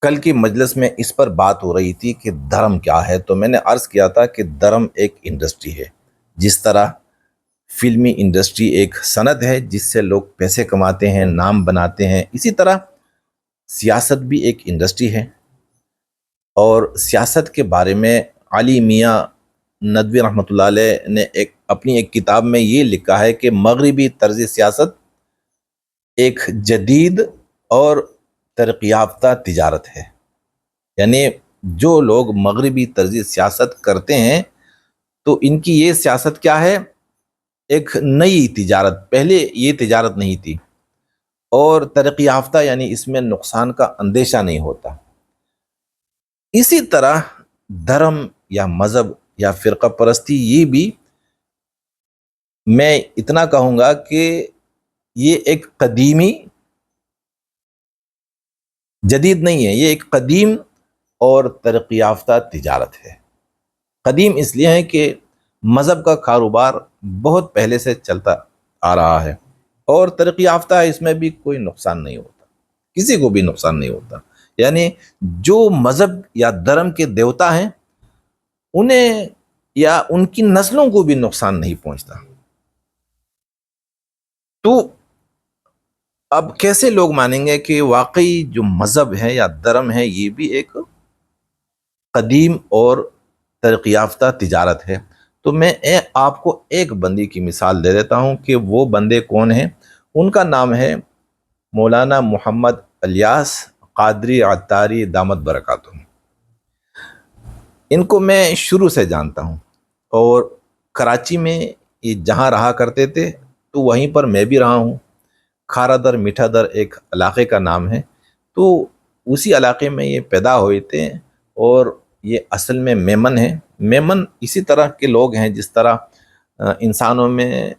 کل کی مجلس میں اس پر بات ہو رہی تھی کہ دھرم کیا ہے، تو میں نے عرض کیا تھا کہ دھرم ایک انڈسٹری ہے۔ جس طرح فلمی انڈسٹری ایک صنعت ہے جس سے لوگ پیسے کماتے ہیں، نام بناتے ہیں، اسی طرح سیاست بھی ایک انڈسٹری ہے۔ اور سیاست کے بارے میں علی میاں ندوی رحمۃ اللہ علیہ نے اپنی ایک کتاب میں یہ لکھا ہے کہ مغربی طرز سیاست ایک جدید اور ترقی یافتہ تجارت ہے۔ یعنی جو لوگ مغربی طرز سیاست کرتے ہیں تو ان کی یہ سیاست کیا ہے؟ ایک نئی تجارت، پہلے یہ تجارت نہیں تھی، اور ترقی یافتہ یعنی اس میں نقصان کا اندیشہ نہیں ہوتا۔ اسی طرح دھرم یا مذہب یا فرقہ پرستی، یہ بھی میں اتنا کہوں گا کہ یہ ایک قدیمی، جدید نہیں ہے، یہ ایک قدیم اور ترقی یافتہ تجارت ہے۔ قدیم اس لیے ہے کہ مذہب کا کاروبار بہت پہلے سے چلتا آ رہا ہے، اور ترقی یافتہ ہے، اس میں بھی کوئی نقصان نہیں ہوتا، کسی کو بھی نقصان نہیں ہوتا۔ یعنی جو مذہب یا دھرم کے دیوتا ہیں انہیں یا ان کی نسلوں کو بھی نقصان نہیں پہنچتا۔ تو اب کیسے لوگ مانیں گے کہ واقعی جو مذہب ہے یا دھرم ہے یہ بھی ایک قدیم اور ترقی یافتہ تجارت ہے؟ تو میں آپ کو ایک بندے کی مثال دے دیتا ہوں کہ وہ بندے کون ہیں۔ ان کا نام ہے مولانا محمد الیاس قادری عطاری دامت برکاتہ۔ ان کو میں شروع سے جانتا ہوں، اور کراچی میں یہ جہاں رہا کرتے تھے تو وہیں پر میں بھی رہا ہوں۔ کھارا در میٹھا در ایک علاقے کا نام ہے، تو اسی علاقے میں یہ پیدا ہوئے تھے، اور یہ اصل میں میمن ہے۔ میمن اسی طرح کے لوگ ہیں جس طرح انسانوں میں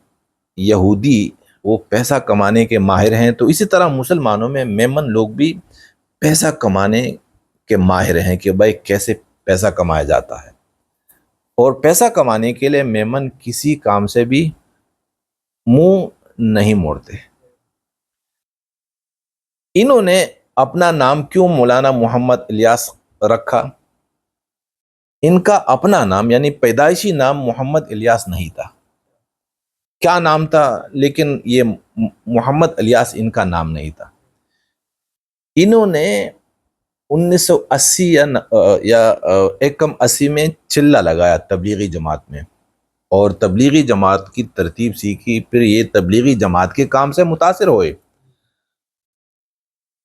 یہودی وہ پیسہ کمانے کے ماہر ہیں، تو اسی طرح مسلمانوں میں میمن لوگ بھی پیسہ کمانے کے ماہر ہیں کہ بھائی کیسے پیسہ کمایا جاتا ہے۔ اور پیسہ کمانے کے لیے میمن کسی کام سے بھی منہ نہیں موڑتے۔ انہوں نے اپنا نام کیوں مولانا محمد الیاس رکھا؟ ان کا اپنا نام یعنی پیدائشی نام محمد الیاس نہیں تھا۔ کیا نام تھا؟ لیکن یہ محمد الیاس ان کا نام نہیں تھا۔ انہوں نے 1980 یا 81 میں چلہ لگایا تبلیغی جماعت میں، اور تبلیغی جماعت کی ترتیب سیکھی، پھر یہ تبلیغی جماعت کے کام سے متاثر ہوئے۔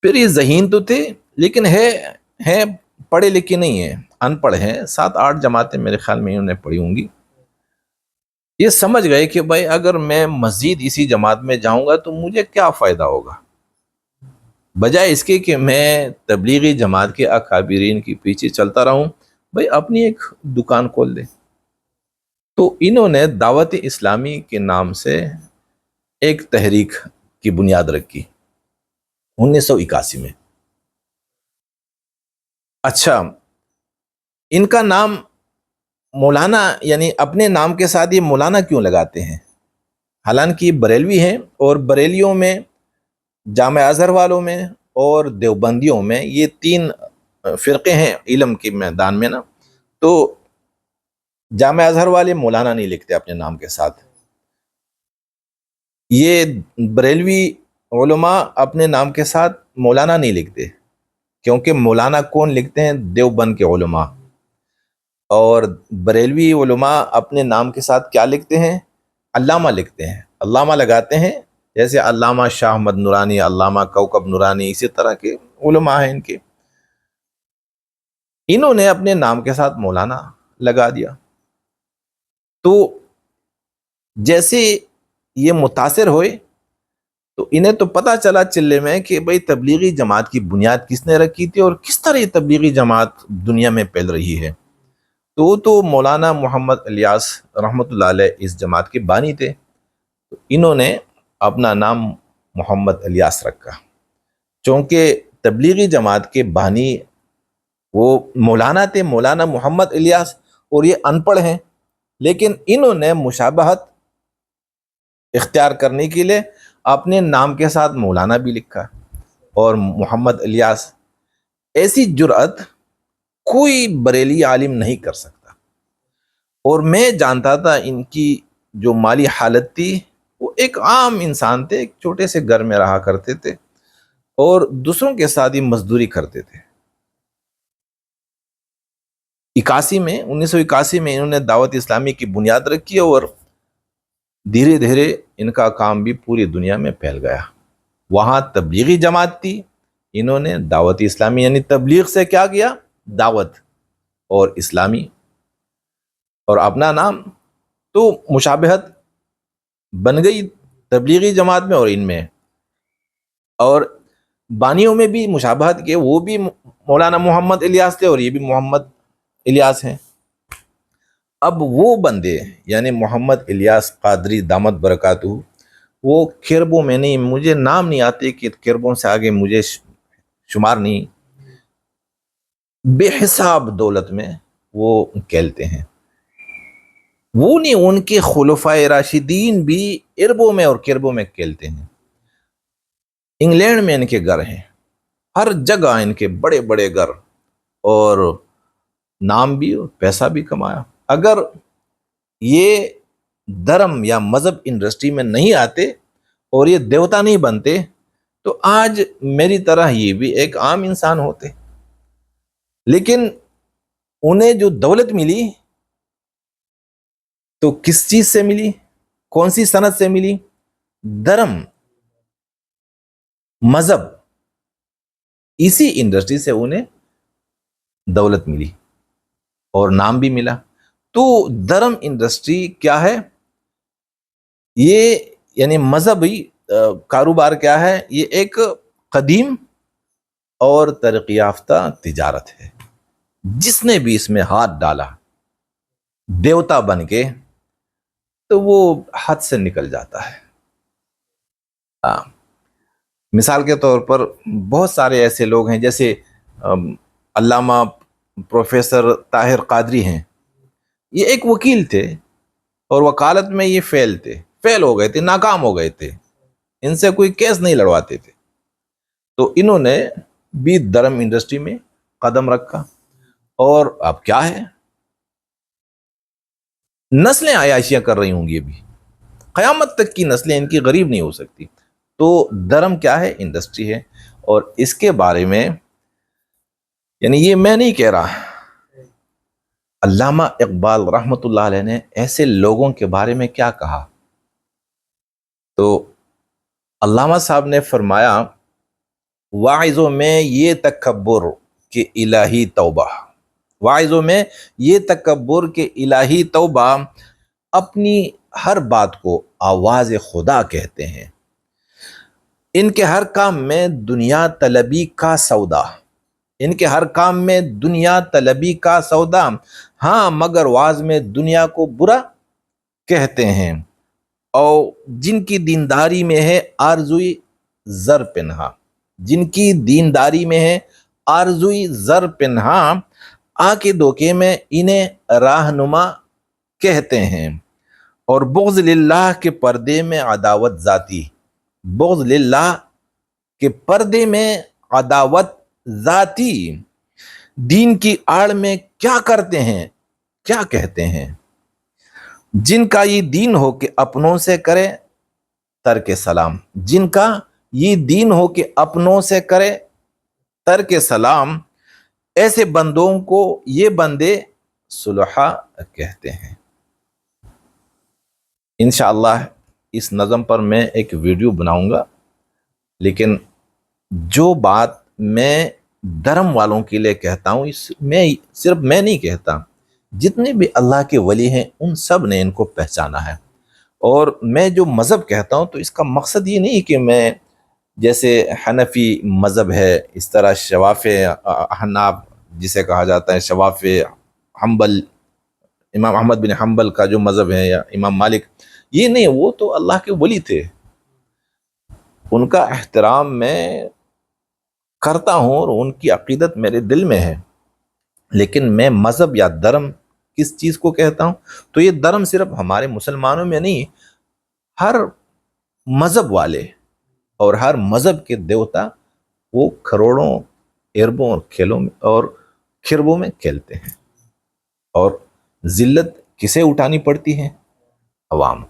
پھر یہ ذہین تو تھے لیکن ہے پڑھے لکھے نہیں ہیں، ان پڑھ ہیں، 7-8 جماعتیں میرے خیال میں انہوں نے پڑھی ہوں گی۔ یہ سمجھ گئے کہ بھائی اگر میں مزید اسی جماعت میں جاؤں گا تو مجھے کیا فائدہ ہوگا، بجائے اس کے کہ میں تبلیغی جماعت کے اکابرین کے پیچھے چلتا رہوں، بھائی اپنی ایک دکان کھول دے۔ تو انہوں نے دعوت اسلامی کے نام سے ایک تحریک کی بنیاد رکھی 1981 میں۔ اچھا، ان کا نام مولانا یعنی اپنے نام کے ساتھ یہ مولانا کیوں لگاتے ہیں؟ حالانکہ بریلوی ہیں، اور بریلیوں میں، جامع ازہر والوں میں اور دیوبندیوں میں یہ 3 فرقے ہیں علم کے میدان میں نا، تو جامع ازہر والے مولانا نہیں لکھتے اپنے نام کے ساتھ۔ یہ بریلوی علماء اپنے نام کے ساتھ مولانا نہیں لکھتے، کیونکہ مولانا کون لکھتے ہیں؟ دیوبند کے علماء۔ اور بریلوی علماء اپنے نام کے ساتھ کیا لکھتے ہیں؟ علامہ لکھتے ہیں، علامہ لگاتے ہیں، جیسے علامہ شاہ احمد نورانی، علامہ کوکب نورانی، اسی طرح کے علماء ہیں ان کے۔ انہوں نے اپنے نام کے ساتھ مولانا لگا دیا۔ تو جیسے یہ متاثر ہوئے تو انہیں تو پتا چلا چلے میں کہ بھئی تبلیغی جماعت کی بنیاد کس نے رکھی تھی، اور کس طرح یہ تبلیغی جماعت دنیا میں پھیل رہی ہے۔ تو مولانا محمد الیاس رحمۃ اللہ علیہ اس جماعت کے بانی تھے، تو انہوں نے اپنا نام محمد الیاس رکھا، چونکہ تبلیغی جماعت کے بانی وہ مولانا تھے، مولانا محمد الیاس، اور یہ ان پڑھ ہیں، لیکن انہوں نے مشابہت اختیار کرنے کے لیے اپنے نام کے ساتھ مولانا بھی لکھا اور محمد الیاس۔ ایسی جرأت کوئی بریلی عالم نہیں کر سکتا. اور میں جانتا تھا ان کی جو مالی حالت تھی، وہ ایک عام انسان تھے، ایک چھوٹے سے گھر میں رہا کرتے تھے اور دوسروں کے ساتھ ہی مزدوری کرتے تھے. 1981 میں انہوں نے دعوت اسلامی کی بنیاد رکھی اور دھیرے دھیرے ان کا کام بھی پوری دنیا میں پھیل گیا. وہاں تبلیغی جماعت تھی، انہوں نے دعوت اسلامی یعنی تبلیغ سے کیا کیا، دعوت اور اسلامی اور اپنا نام، تو مشابہت بن گئی تبلیغی جماعت میں اور ان میں. اور بانیوں میں بھی مشابہت کے، وہ بھی مولانا محمد الیاس تھے اور یہ بھی محمد الیاس ہیں. اب وہ بندے یعنی محمد الیاس قادری دامت برکاتہ، وہ کربوں میں نہیں، مجھے نام نہیں آتے کہ کربوں سے آگے مجھے شمار نہیں، بے حساب دولت میں وہ کھیلتے ہیں. وہ نہیں، ان کے خلفائے راشدین بھی اربوں میں اور کربوں میں کھیلتے ہیں. انگلینڈ میں ان کے گھر ہیں، ہر جگہ ان کے بڑے بڑے گھر، اور نام بھی اور پیسہ بھی کمایا. اگر یہ دھرم یا مذہب انڈسٹری میں نہیں آتے اور یہ دیوتا نہیں بنتے تو آج میری طرح یہ بھی ایک عام انسان ہوتے. لیکن انہیں جو دولت ملی تو کس چیز سے ملی، کون سی سند سے ملی؟ دھرم، مذہب، اسی انڈسٹری سے انہیں دولت ملی اور نام بھی ملا. تو دھرم انڈسٹری کیا ہے یہ، یعنی مذہبی کاروبار کیا ہے، یہ ایک قدیم اور ترقی یافتہ تجارت ہے. جس نے بھی اس میں ہاتھ ڈالا دیوتا بن کے تو وہ حد سے نکل جاتا ہے. مثال کے طور پر بہت سارے ایسے لوگ ہیں، جیسے علامہ پروفیسر طاہر قادری ہیں. یہ ایک وکیل تھے اور وکالت میں یہ فیل ہو گئے تھے، ناکام ہو گئے تھے، ان سے کوئی کیس نہیں لڑواتے تھے. تو انہوں نے بھی دھرم انڈسٹری میں قدم رکھا اور اب کیا ہے، نسلیں عیاشیاں کر رہی ہوں گی، ابھی قیامت تک کی نسلیں ان کی غریب نہیں ہو سکتی. تو دھرم کیا ہے، انڈسٹری ہے. اور اس کے بارے میں یعنی یہ میں نہیں کہہ رہا، علامہ اقبال رحمۃ اللہ علیہ نے ایسے لوگوں کے بارے میں کیا کہا. تو علامہ صاحب نے فرمایا، واعظوں میں یہ تکبر کہ الہی توبہ، واعظوں میں یہ تکبر کہ الہی توبہ، اپنی ہر بات کو آواز خدا کہتے ہیں. ان کے ہر کام میں دنیا طلبی کا سودا، ان کے ہر کام میں دنیا طلبی کا سودا، ہاں مگر واز میں دنیا کو برا کہتے ہیں. اور جن کی دینداری میں ہے آرزوئی زر پنہا، جن کی دینداری میں ہے آرزوئی زر پنہا، آ کے دھوکے میں انہیں راہنما کہتے ہیں. اور بغض للہ کے پردے میں عداوت ذاتی، بغض للہ کے پردے میں عداوت ذاتی، دین کی آڑ میں کیا کرتے ہیں، کیا کہتے ہیں. جن کا یہ دین ہو کہ اپنوں سے کرے ترک سلام، جن کا یہ دین ہو کہ اپنوں سے کرے ترک سلام، ایسے بندوں کو یہ بندے صلحاء کہتے ہیں. انشاءاللہ اس نظم پر میں ایک ویڈیو بناؤں گا، لیکن جو بات میں دھرم والوں کے لیے کہتا ہوں، میں صرف میں نہیں کہتا، جتنے بھی اللہ کے ولی ہیں ان سب نے ان کو پہچانا ہے. اور میں جو مذہب کہتا ہوں تو اس کا مقصد یہ نہیں کہ میں جیسے حنفی مذہب ہے اس طرح شوافع احناف جسے کہا جاتا ہے، شوافع حنبل، امام احمد بن حنبل کا جو مذہب ہے، یا امام مالک، یہ نہیں، وہ تو اللہ کے ولی تھے، ان کا احترام میں کرتا ہوں اور ان کی عقیدت میرے دل میں ہے. لیکن میں مذہب یا دھرم کس چیز کو کہتا ہوں، تو یہ دھرم صرف ہمارے مسلمانوں میں نہیں، ہر مذہب والے اور ہر مذہب کے دیوتا وہ کروڑوں اربوں اور کھیلوں میں اور کھربوں میں کھیلتے ہیں، اور ذلت کسے اٹھانی پڑتی ہے؟ عوام